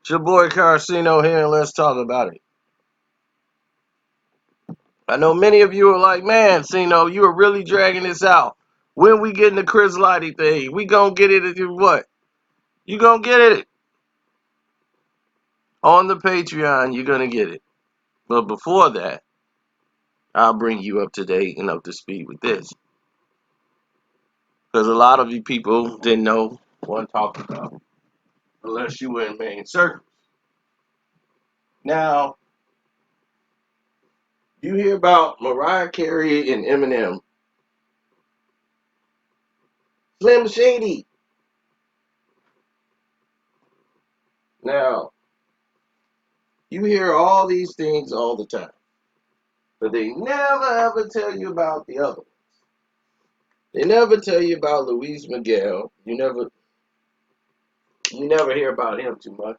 It's your boy Carcino here, and let's talk about it. I know many of you are like, man, Cino, you are really dragging this out. When we getting the Chris Lighty thing, we gonna get it at what? You gonna get it on the Patreon. You're gonna get it. But before that, I'll bring you up to date and up to speed with this, because a lot of you people didn't know what I'm talking about unless you were in main circles. Now, you hear about Mariah Carey and Eminem, Slim Shady. Now, you hear all these things all the time, but they never ever tell you about the other. They never tell you about Luis Miguel. You never hear about him too much.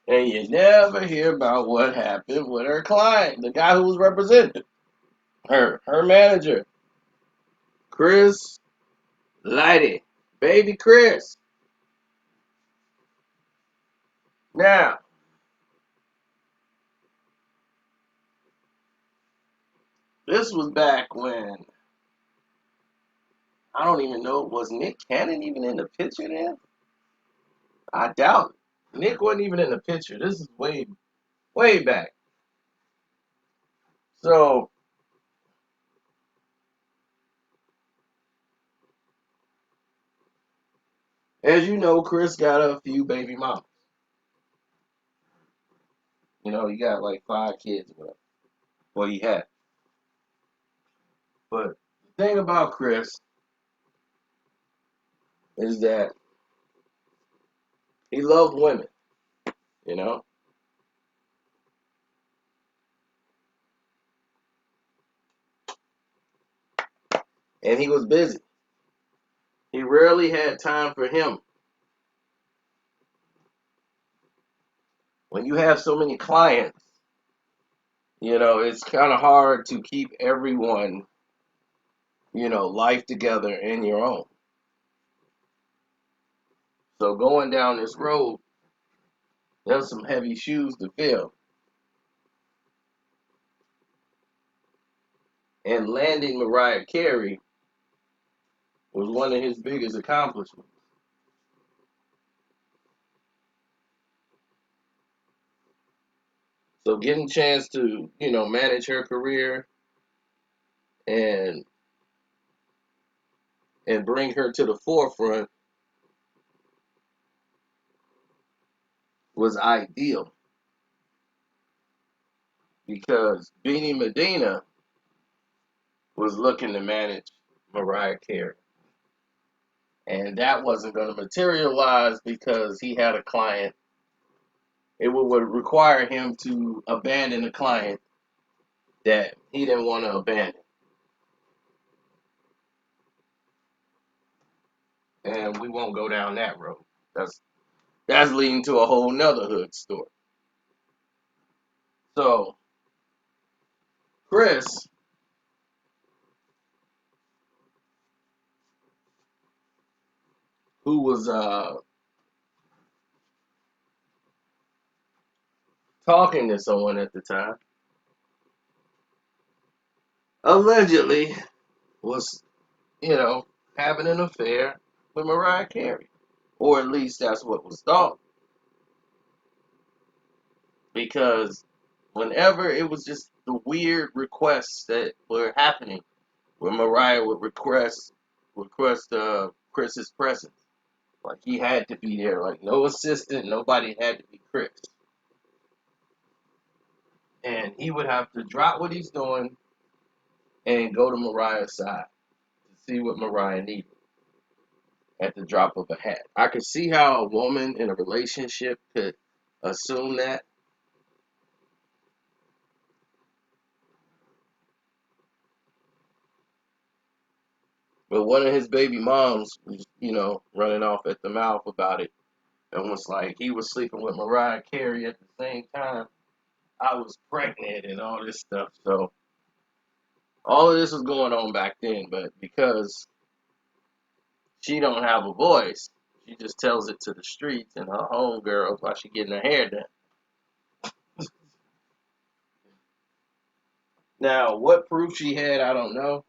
And you never hear about what happened with her client, the guy who was representing her manager, Chris Lighty, baby Chris. Now, this was back when, I don't even know, was Nick Cannon even in the picture then? I doubt it. Nick wasn't even in the picture. This is way back. So, as you know, Chris got a few baby mamas. He got like 5 kids with her. Well, he had. But the thing about Chris is that he loved women, you know? And he was busy. He rarely had time for him. When you have so many clients, it's kind of hard to keep everyone, life together in your own. So going down this road, there's some heavy shoes to fill. And landing Mariah Carey was one of his biggest accomplishments. So getting a chance to, manage her career and bring her to the forefront was ideal, because Beanie Medina was looking to manage Mariah Carey. And that wasn't going to materialize because he had a client. It would require him to abandon a client that he didn't want to abandon. And we won't go down that road. That's leading to a whole nother hood story. So Chris, who was talking to someone at the time, allegedly was, you know, having an affair with Mariah Carey. Or at least that's what was thought. Because whenever it was just the weird requests that were happening, where Mariah would request Chris's presence. Like he had to be there. Like no assistant, nobody had to be Chris. And he would have to drop what he's doing and go to Mariah's side to see what Mariah needed at the drop of a hat. I could see how a woman in a relationship could assume that. But one of his baby moms was, running off at the mouth about it and was like, he was sleeping with Mariah Carey at the same time I was pregnant and all this stuff. So all of this was going on back then, but because she don't have a voice, She just tells it to the streets and her homegirls while she getting her hair done. Now, what proof she had, I don't know.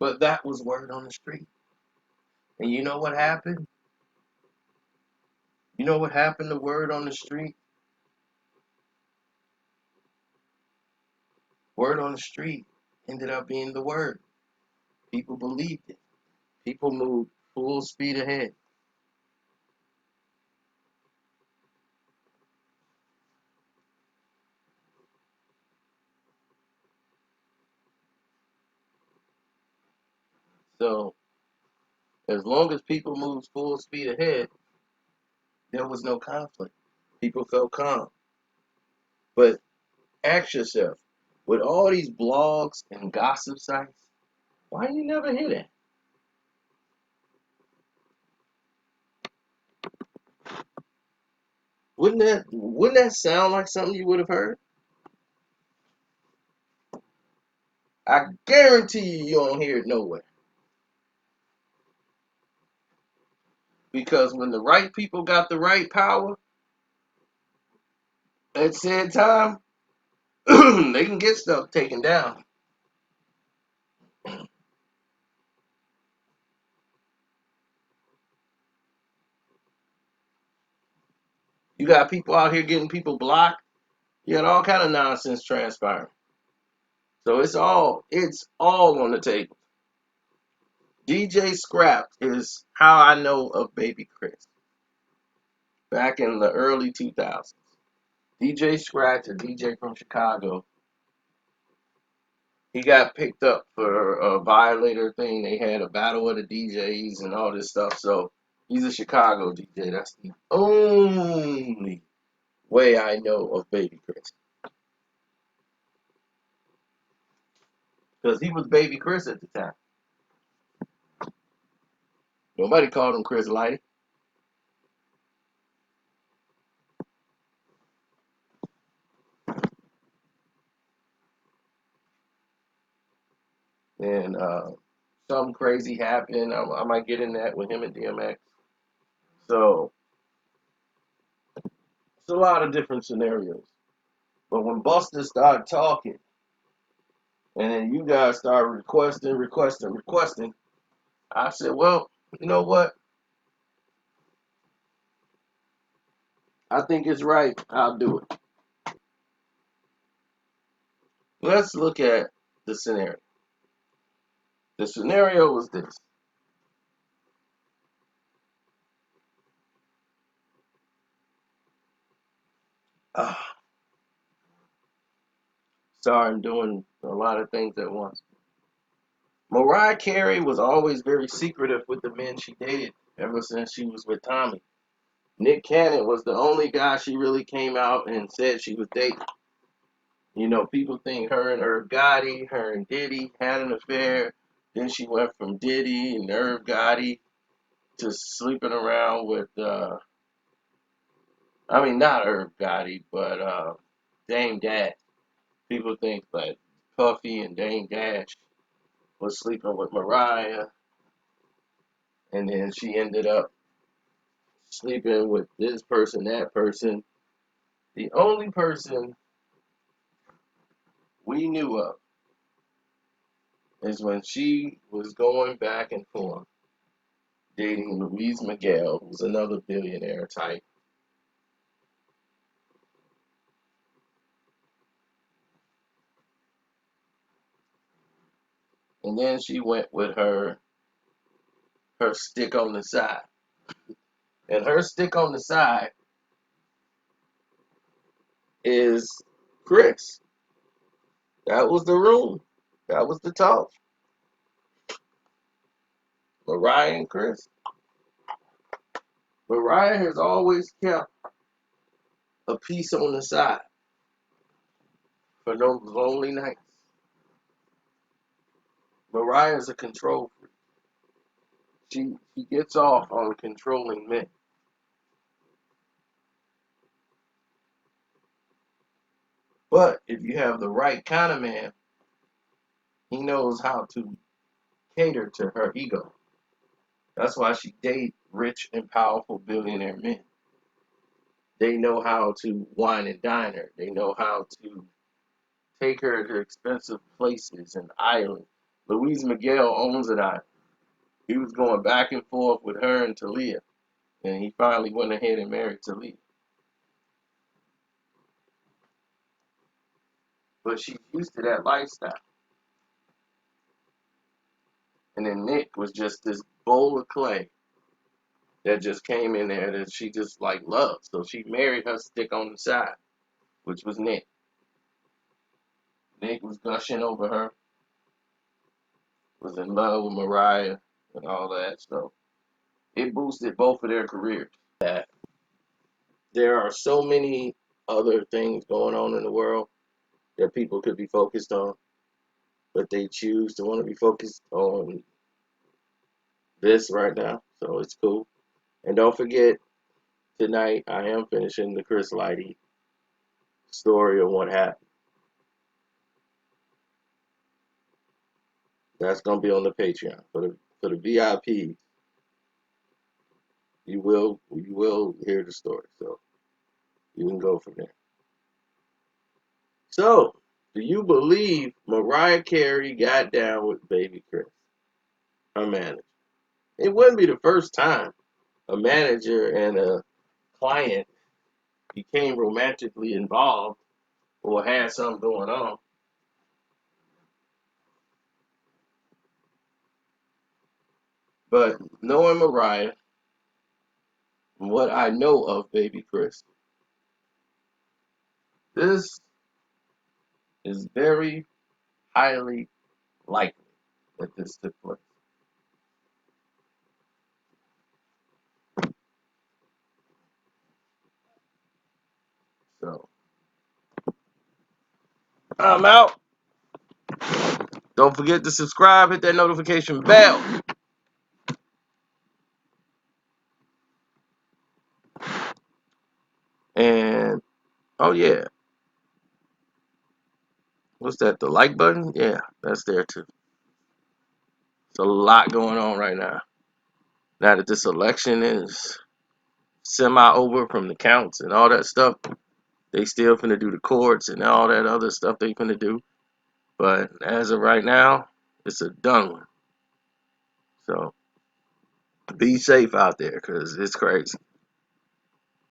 But that was word on the street. And you know what happened? You know what happened to word on the street? Word on the street ended up being the word. People believed it. People moved full speed ahead. So as long as people moved full speed ahead, there was no conflict. People felt calm. But ask yourself, with all these blogs and gossip sites, why you never hear that? Wouldn't that sound like something you would have heard? I guarantee you don't hear it nowhere. Because when the right people got the right power at said time, they can get stuff taken down. You got people out here getting people blocked. You got all kind of nonsense transpiring. So it's all on the table. DJ Scrap is how I know of Baby Chris back in the early 2000s. DJ Scratch, a DJ from Chicago, he got picked up for a violator thing. They had a battle of the DJs and all this stuff. So he's a Chicago DJ. That's the only way I know of Baby Chris. Because he was Baby Chris at the time. Nobody called him Chris Lighty. And something crazy happened. I might get in that with him and DMX. So it's a lot of different scenarios. But when Buster started talking, and then you guys started requesting, I said, well, you know what? I think it's right. I'll do it. Let's look at the scenario. The scenario was this. Uh, Sorry, I'm doing a lot of things at once. Mariah Carey was always very secretive with the men she dated ever since she was with Tommy. Nick Cannon was the only guy she really came out and said she was dating. You know, people think her and Irv Gotti, her and Diddy had an affair. Then she went from Diddy and Irv Gotti to sleeping around with, I mean, not Irv Gotti, but Dame Dash. People think that Puffy and Dame Dash was sleeping with Mariah, and then she ended up sleeping with this person, that person. The only person we knew of is when she was going back and forth dating Louise Miguel, who's another billionaire type. And then she went with her stick on the side. And her stick on the side is Chris. That was the room. That was the talk. Mariah and Chris. Mariah has always kept a piece on the side for those lonely nights. Mariah's a control freak. She gets off on controlling men. But if you have the right kind of man, he knows how to cater to her ego. That's why she date rich and powerful billionaire men. They know how to wine and dine her. They know how to take her to expensive places and islands. Luis Miguel owns an island. He was going back and forth with her and Talia, and he finally went ahead and married Talia. But she's used to that lifestyle. And then Nick was just this bowl of clay that just came in there that she just like loved. So she married her stick on the side, which was Nick. Nick was gushing over her, was in love with Mariah and all that. So it boosted both of their careers. That there are so many other things going on in the world that people could be focused on, but they choose to want to be focused on this right now. So it's cool. And don't forget, tonight I am finishing the Chris Lighty story of what happened. That's gonna be on the Patreon for the VIPs. You will hear the story, so you can go from there. So, do you believe Mariah Carey got down with Baby Chris, her manager? It wouldn't be the first time a manager and a client became romantically involved or had something going on. But knowing Mariah, what I know of Baby Chris, this is very highly likely that this took place. So I'm out. Don't forget to subscribe, hit that notification bell. And oh yeah, what's that? The like button? Yeah, that's there too. It's a lot going on right now. Now that this election is semi over from the counts and all that stuff, they still finna do the courts and all that other stuff they finna do. But as of right now, it's a done one. So be safe out there because it's crazy.